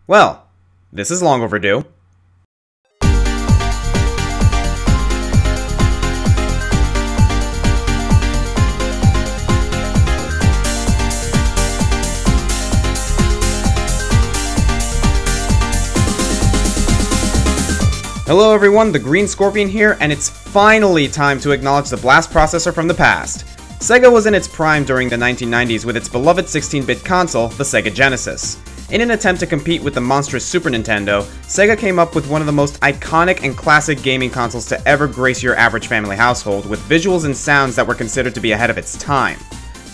Well, this is long overdue. Hello everyone, the Green Scorpion here, and it's finally time to acknowledge the Blast processor from the past. Sega was in its prime during the 1990s with its beloved 16-bit console, the Sega Genesis. In an attempt to compete with the monstrous Super Nintendo, Sega came up with one of the most iconic and classic gaming consoles to ever grace your average family household, with visuals and sounds that were considered to be ahead of its time.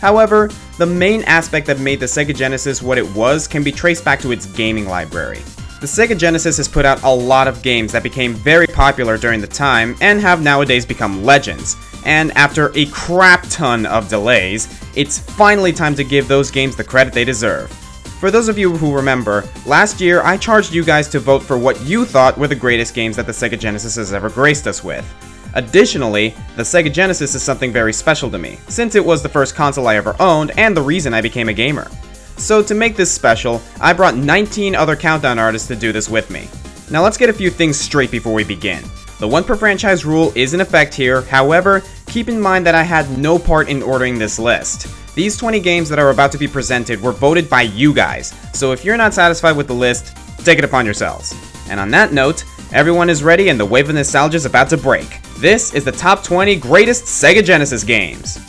However, the main aspect that made the Sega Genesis what it was can be traced back to its gaming library. The Sega Genesis has put out a lot of games that became very popular during the time and have nowadays become legends. And after a crap ton of delays, it's finally time to give those games the credit they deserve. For those of you who remember, last year I charged you guys to vote for what you thought were the greatest games that the Sega Genesis has ever graced us with. Additionally, the Sega Genesis is something very special to me, since it was the first console I ever owned and the reason I became a gamer. So to make this special, I brought 19 other countdown artists to do this with me. Now let's get a few things straight before we begin. The one per franchise rule is in effect here, however, keep in mind that I had no part in ordering this list. These 20 games that are about to be presented were voted by you guys, so if you're not satisfied with the list, take it upon yourselves. And on that note, everyone is ready and the wave of nostalgia is about to break. This is the top 20 greatest Sega Genesis games.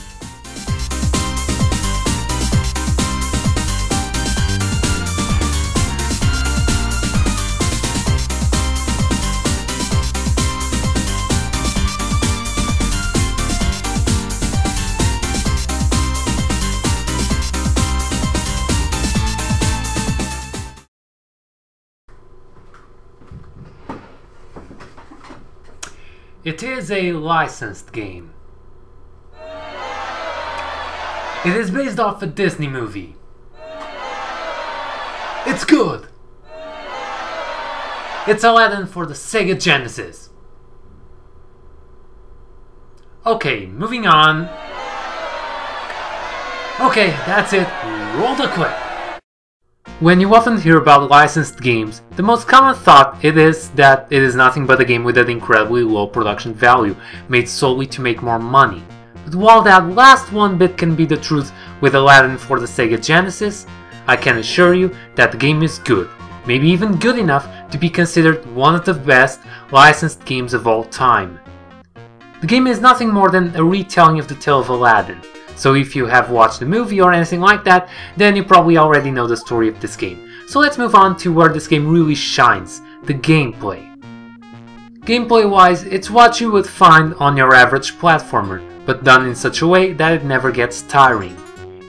It is a licensed game. It is based off a Disney movie. It's good. It's Aladdin for the Sega Genesis. Okay, moving on. Okay, that's it. Roll the clip. When you often hear about licensed games, the most common thought is that it is nothing but a game with an incredibly low production value, made solely to make more money. But while that last one bit can be the truth with Aladdin for the Sega Genesis, I can assure you that the game is good, maybe even good enough to be considered one of the best licensed games of all time. The game is nothing more than a retelling of the tale of Aladdin. So if you have watched the movie or anything like that, then you probably already know the story of this game. So let's move on to where this game really shines, the gameplay. Gameplay wise, it's what you would find on your average platformer, but done in such a way that it never gets tiring.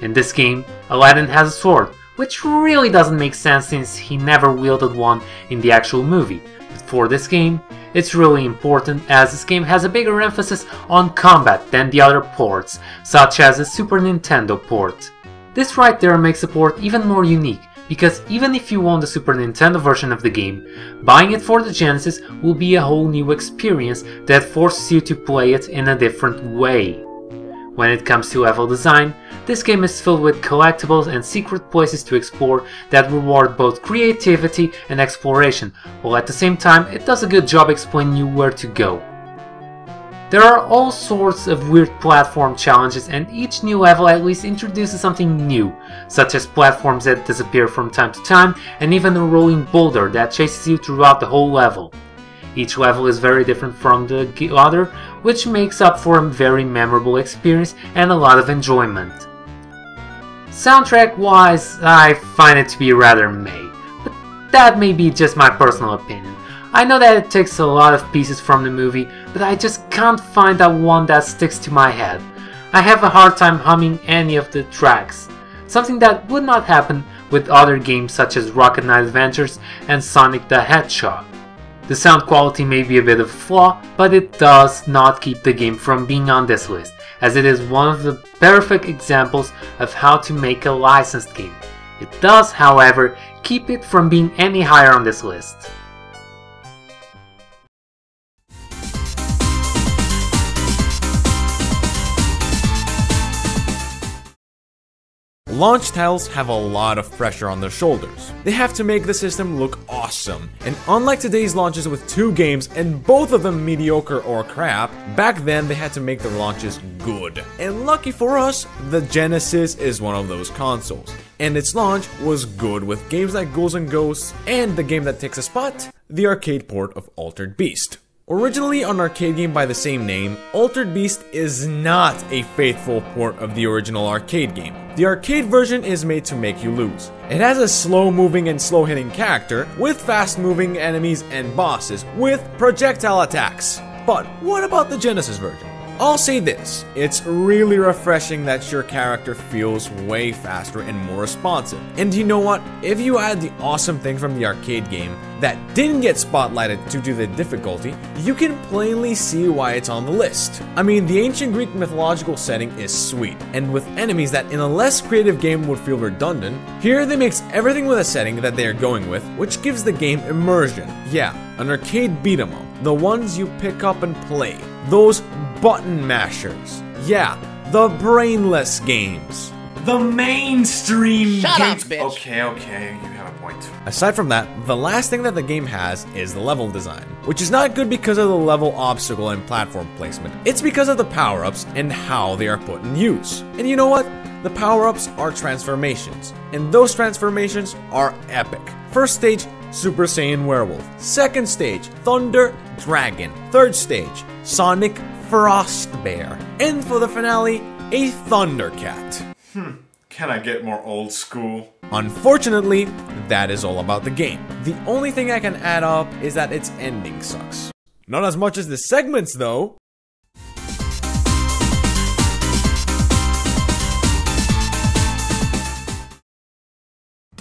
In this game, Aladdin has a sword, which really doesn't make sense since he never wielded one in the actual movie. But for this game, it's really important as this game has a bigger emphasis on combat than the other ports, such as the Super Nintendo port. This right there makes the port even more unique, because even if you own the Super Nintendo version of the game, buying it for the Genesis will be a whole new experience that forces you to play it in a different way. When it comes to level design, this game is filled with collectibles and secret places to explore that reward both creativity and exploration, while at the same time it does a good job explaining you where to go. There are all sorts of weird platform challenges, and each new level at least introduces something new, such as platforms that disappear from time to time and even a rolling boulder that chases you throughout the whole level. Each level is very different from the other, which makes up for a very memorable experience and a lot of enjoyment. Soundtrack wise, I find it to be rather meh, but that may be just my personal opinion. I know that it takes a lot of pieces from the movie, but I just can't find that one that sticks to my head. I have a hard time humming any of the tracks, something that would not happen with other games such as Rocket Knight Adventures and Sonic the Hedgehog. The sound quality may be a bit of a flaw, but it does not keep the game from being on this list, as it is one of the perfect examples of how to make a licensed game. It does, however, keep it from being any higher on this list. launch titles have a lot of pressure on their shoulders. They have to make the system look awesome, and unlike today's launches with 2 games and both of them mediocre or crap, back then they had to make their launches good. And lucky for us, the Genesis is one of those consoles, and its launch was good with games like Ghouls and Ghosts and the game that takes a spot, the arcade port of Altered Beast. Originally an arcade game by the same name, Altered Beast is not a faithful port of the original arcade game. The arcade version is made to make you lose. It has a slow-moving and slow-hitting character, with fast-moving enemies and bosses, with projectile attacks. But what about the Genesis version? I'll say this, it's really refreshing that your character feels way faster and more responsive. And you know what? If you add the awesome thing from the arcade game that didn't get spotlighted due to the difficulty, you can plainly see why it's on the list. I mean, the ancient Greek mythological setting is sweet, and with enemies that in a less creative game would feel redundant, here they mix everything with a setting that they are going with, which gives the game immersion. Yeah, an arcade beat 'em up, the ones you pick up and play. Those button mashers. Yeah, the brainless games. The mainstream Shut games. up, bitch. Okay, you have a point. Aside from that, the last thing that the game has is the level design, which is not good because of the level obstacle and platform placement. It's because of the power-ups and how they are put in use. And you know what? The power-ups are transformations, and those transformations are epic. First stage, Super Saiyan Werewolf. Second stage, Thunder Dragon. Third stage, Sonic Frost Bear. And for the finale, a Thundercat. Can I get more old school? Unfortunately, that is all about the game. The only thing I can add up is that its ending sucks. Not as much as the segments, though.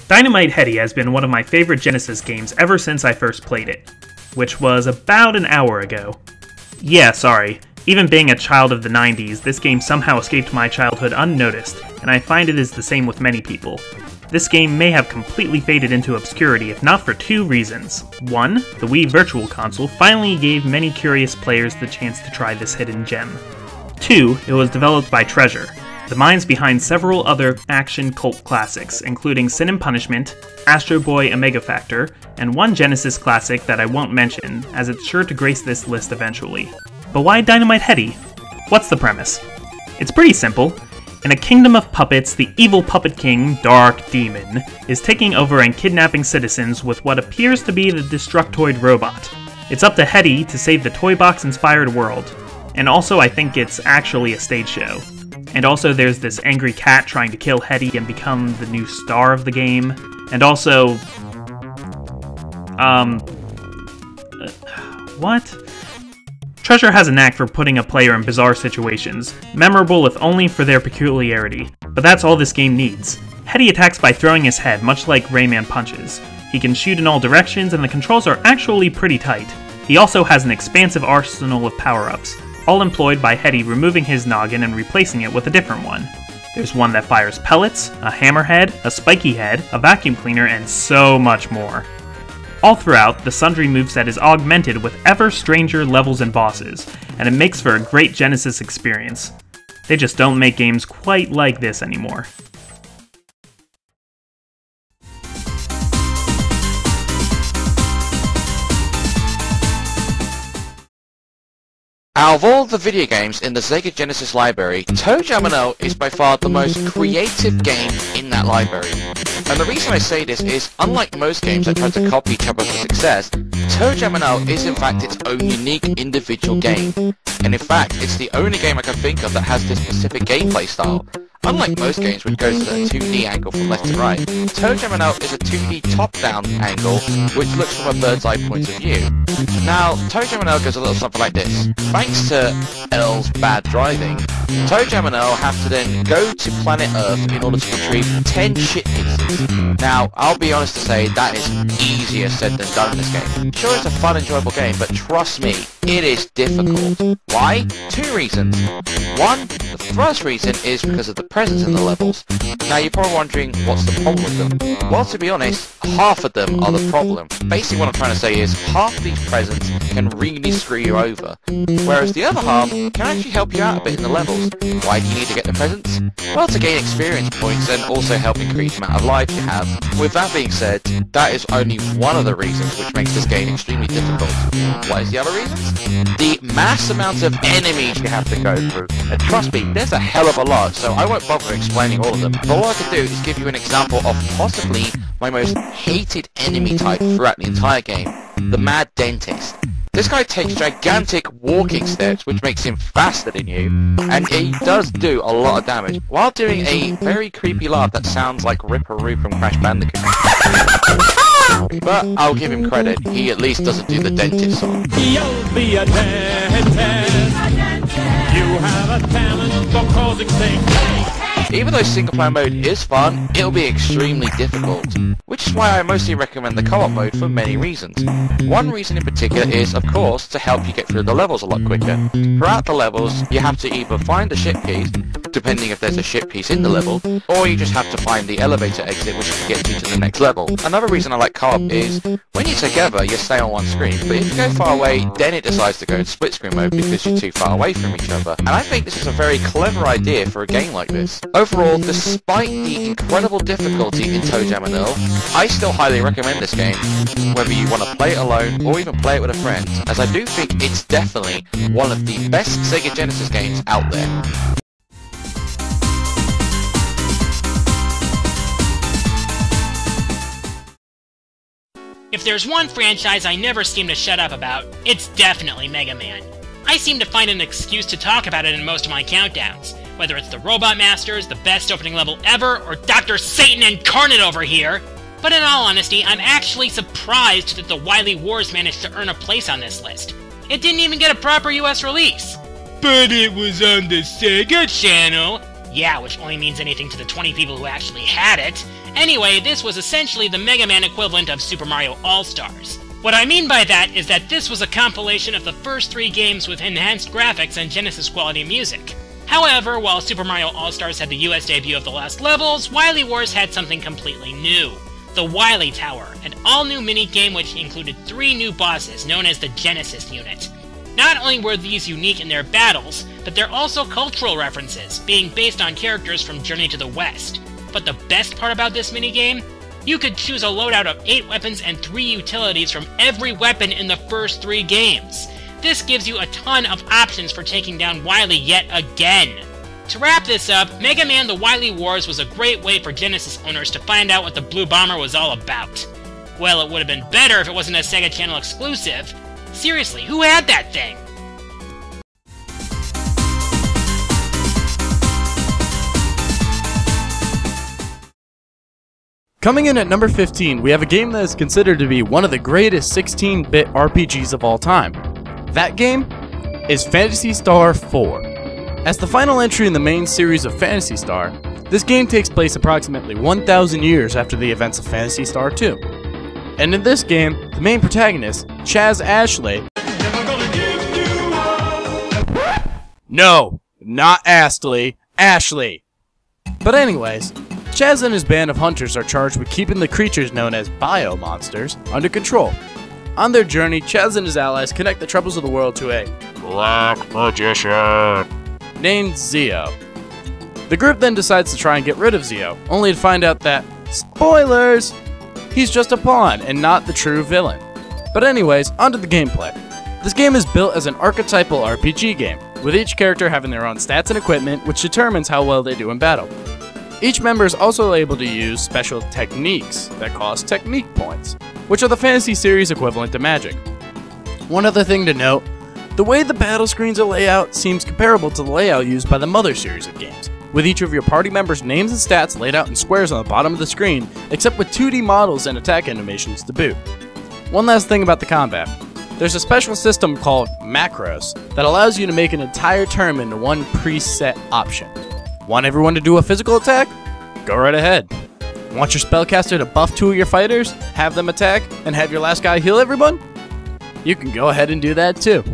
Dynamite Headdy has been one of my favorite Genesis games ever since I first played it, which was about an hour ago. Yeah, sorry. Even being a child of the 90s, this game somehow escaped my childhood unnoticed, and I find it is the same with many people. This game may have completely faded into obscurity if not for 2 reasons. 1, the Wii Virtual Console finally gave many curious players the chance to try this hidden gem. 2, it was developed by Treasure, the minds behind several other action cult classics, including Sin and Punishment, Astro Boy Omega Factor, and one Genesis classic that I won't mention, as it's sure to grace this list eventually. But why Dynamite Headdy? What's the premise? It's pretty simple. In a kingdom of puppets, the evil puppet king, Dark Demon, is taking over and kidnapping citizens with what appears to be the Destructoid robot. It's up to Headdy to save the Toy Box-inspired world. And also, I think it's actually a stage show. And also, there's this angry cat trying to kill Headdy and become the new star of the game. And also... what? Treasure has a knack for putting a player in bizarre situations, memorable if only for their peculiarity. But that's all this game needs. Headdy attacks by throwing his head, much like Rayman punches. He can shoot in all directions, and the controls are actually pretty tight. He also has an expansive arsenal of power-ups, all employed by Headdy removing his noggin and replacing it with a different one. There's one that fires pellets, a hammerhead, a spiky head, a vacuum cleaner, and so much more. All throughout, the Sundry moveset is augmented with ever stranger levels and bosses, and it makes for a great Genesis experience. They just don't make games quite like this anymore. Out of all the video games in the Sega Genesis library, ToeJam and Earl is by far the most creative game in that library. And the reason I say this is, unlike most games that try to copy each other for success, ToeJam and Earl is in fact its own unique individual game. And in fact, it's the only game I can think of that has this specific gameplay style. Unlike most games which goes to a 2D angle from left to right, ToeJam and Earl is a 2D top-down angle which looks from a bird's eye point of view. Now, ToeJam and Earl goes a little something like this. Thanks to Earl's bad driving, ToeJam and Earl have to then go to planet Earth in order to retrieve 10 ship pieces. Now, I'll be honest to say that is easier said than done in this game. Sure, it's a fun, enjoyable game, but trust me, it is difficult. Why? Two reasons. One, the first reason is because of the presents in the levels. Now, you're probably wondering, what's the problem with them? Well, to be honest, half of them are the problem. Basically, what I'm trying to say is, half of these presents can really screw you over, whereas the other half can actually help you out a bit in the levels. Why do you need to get the presents? Well, to gain experience points and also help increase the amount of lives you have. With that being said, that is only one of the reasons which makes this game extremely difficult. What is the other reasons? The mass amount of enemies you have to go through. And trust me, there's a hell of a lot, so I won't bother explaining all of them. But all I can do is give you an example of possibly my most hated enemy type throughout the entire game, the Mad Dentist. This guy takes gigantic walking steps, which makes him faster than you, and he does do a lot of damage, while doing a very creepy laugh that sounds like Ripperoo from Crash Bandicoot. But I'll give him credit, he at least doesn't do the dentist song. You'll be a dentist. You have a talent for causing things. Even though single player mode is fun, it'll be extremely difficult, which is why I mostly recommend the co-op mode for many reasons. One reason in particular is, of course, to help you get through the levels a lot quicker. Throughout the levels, you have to either find the ship piece, depending if there's a ship piece in the level, or you just have to find the elevator exit which can get you to the next level. Another reason I like co-op is, when you're together, you stay on one screen, but if you go far away, then it decides to go in split screen mode because you're too far away from each other. And I think this is a very clever idea for a game like this. Overall, despite the incredible difficulty in ToeJam and Earl, I still highly recommend this game, whether you want to play it alone or even play it with a friend, as I do think it's definitely one of the best Sega Genesis games out there. If there's one franchise I never seem to shut up about, it's definitely Mega Man. I seem to find an excuse to talk about it in most of my countdowns, whether it's the Robot Masters, the best opening level ever, or Dr. Satan Incarnate over here. But in all honesty, I'm actually surprised that the Wily Wars managed to earn a place on this list. It didn't even get a proper US release. But it was on the Sega Channel. Yeah, which only means anything to the 20 people who actually had it. Anyway, this was essentially the Mega Man equivalent of Super Mario All-Stars. What I mean by that is that this was a compilation of the first 3 games with enhanced graphics and Genesis quality music. However, while Super Mario All-Stars had the US debut of the last levels, Wily Wars had something completely new. The Wily Tower, an all-new mini-game which included 3 new bosses known as the Genesis Unit. Not only were these unique in their battles, but they're also cultural references, being based on characters from Journey to the West. But the best part about this minigame? You could choose a loadout of 8 weapons and 3 utilities from every weapon in the first 3 games. This gives you a ton of options for taking down Wily yet again. To wrap this up, Mega Man The Wily Wars was a great way for Genesis owners to find out what the Blue Bomber was all about. Well, it would have been better if it wasn't a Sega Channel exclusive. Seriously, who had that thing? Coming in at number 15, we have a game that is considered to be one of the greatest 16-bit RPGs of all time. That game is Phantasy Star 4. As the final entry in the main series of Phantasy Star, this game takes place approximately 1,000 years after the events of Phantasy Star 2. And in this game, the main protagonist, Chaz Ashley... No, not Astley, Ashley! But anyways, Chaz and his band of hunters are charged with keeping the creatures known as bio-monsters under control. On their journey, Chaz and his allies connect the troubles of the world to a black magician named Zeo. The group then decides to try and get rid of Zeo, only to find out that, spoilers, he's just a pawn and not the true villain. But anyways, onto the gameplay. This game is built as an archetypal RPG game, with each character having their own stats and equipment which determines how well they do in battle. Each member is also able to use special techniques that cost technique points, which are the Fantasy series equivalent to magic. One other thing to note, the way the battle screens are laid out seems comparable to the layout used by the Mother series of games, with each of your party members' names and stats laid out in squares on the bottom of the screen, except with 2D models and attack animations to boot. One last thing about the combat. There's a special system called Macros that allows you to make an entire turn into one preset option. Want everyone to do a physical attack? Go right ahead. Want your spellcaster to buff 2 of your fighters, have them attack, and have your last guy heal everyone? You can go ahead and do that too.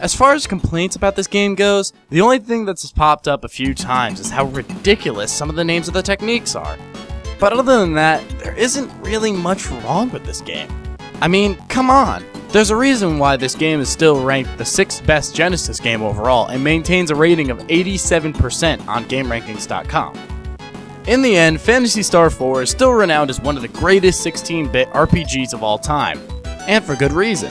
As far as complaints about this game goes, the only thing that's popped up a few times is how ridiculous some of the names of the techniques are. But other than that, there isn't really much wrong with this game. I mean, come on! There's a reason why this game is still ranked the 6th best Genesis game overall and maintains a rating of 87% on GameRankings.com. In the end, Phantasy Star 4 is still renowned as one of the greatest 16-bit RPGs of all time, and for good reason.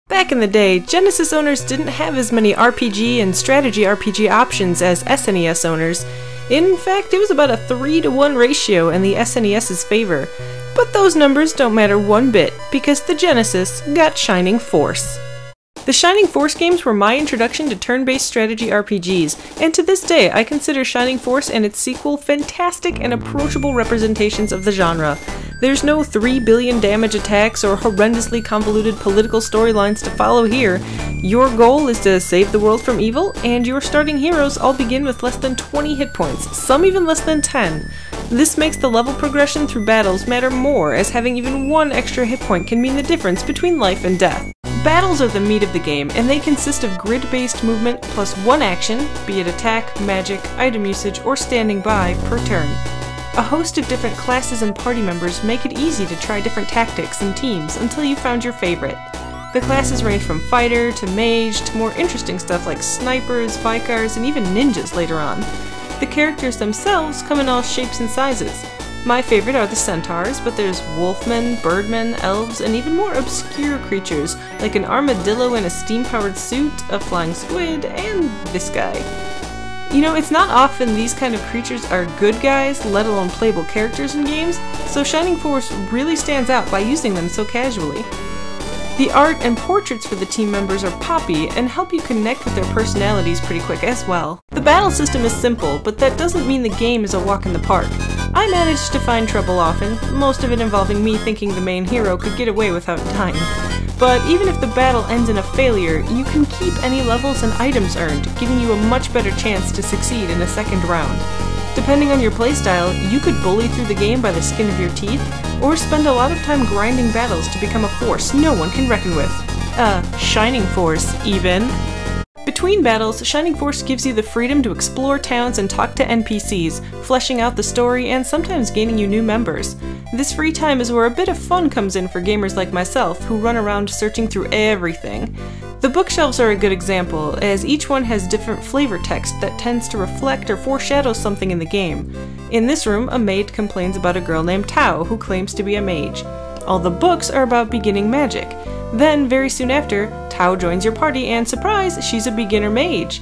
Back in the day, Genesis owners didn't have as many RPG and strategy RPG options as SNES owners. In fact, it was about a 3-to-1 ratio in the SNES's favor. But those numbers don't matter one bit, because the Genesis got Shining Force. The Shining Force games were my introduction to turn-based strategy RPGs, and to this day I consider Shining Force and its sequel fantastic and approachable representations of the genre. There's no 3 billion damage attacks or horrendously convoluted political storylines to follow here. Your goal is to save the world from evil, and your starting heroes all begin with less than 20 hit points, some even less than 10. This makes the level progression through battles matter more, as having even 1 extra hit point can mean the difference between life and death. Battles are the meat of the game, and they consist of grid-based movement plus 1 action, be it attack, magic, item usage, or standing by, per turn. A host of different classes and party members make it easy to try different tactics and teams until you've found your favorite. The classes range from fighter to mage to more interesting stuff like snipers, vikars, and even ninjas later on. The characters themselves come in all shapes and sizes. My favorite are the centaurs, but there's wolfmen, birdmen, elves, and even more obscure creatures like an armadillo in a steam-powered suit, a flying squid, and this guy. You know, it's not often these kind of creatures are good guys, let alone playable characters in games, so Shining Force really stands out by using them so casually. The art and portraits for the team members are poppy and help you connect with their personalities pretty quick as well. The battle system is simple, but that doesn't mean the game is a walk in the park. I managed to find trouble often, most of it involving me thinking the main hero could get away without dying. But even if the battle ends in a failure, you can keep any levels and items earned, giving you a much better chance to succeed in a second round. Depending on your playstyle, you could bully through the game by the skin of your teeth, or spend a lot of time grinding battles to become a force no one can reckon with. Shining Force, even. Between battles, Shining Force gives you the freedom to explore towns and talk to NPCs, fleshing out the story and sometimes gaining you new members. This free time is where a bit of fun comes in for gamers like myself, who run around searching through everything. The bookshelves are a good example, as each one has different flavor text that tends to reflect or foreshadow something in the game. In this room, a maid complains about a girl named Tao who claims to be a mage. All the books are about beginning magic. Then, very soon after, Tao joins your party and surprise, she's a beginner mage.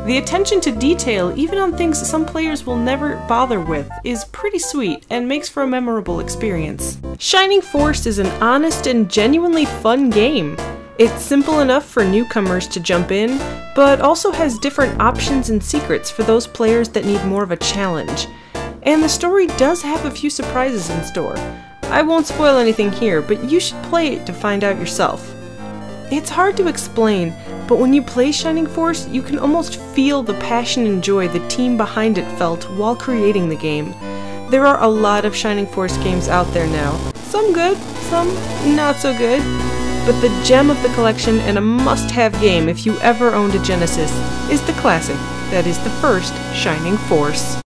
The attention to detail, even on things some players will never bother with, is pretty sweet and makes for a memorable experience. Shining Force is an honest and genuinely fun game. It's simple enough for newcomers to jump in, but also has different options and secrets for those players that need more of a challenge. And the story does have a few surprises in store. I won't spoil anything here, but you should play it to find out yourself. It's hard to explain, but when you play Shining Force, you can almost feel the passion and joy the team behind it felt while creating the game. There are a lot of Shining Force games out there now. Some good, some not so good. But the gem of the collection and a must-have game if you ever owned a Genesis is the classic that is the first Shining Force.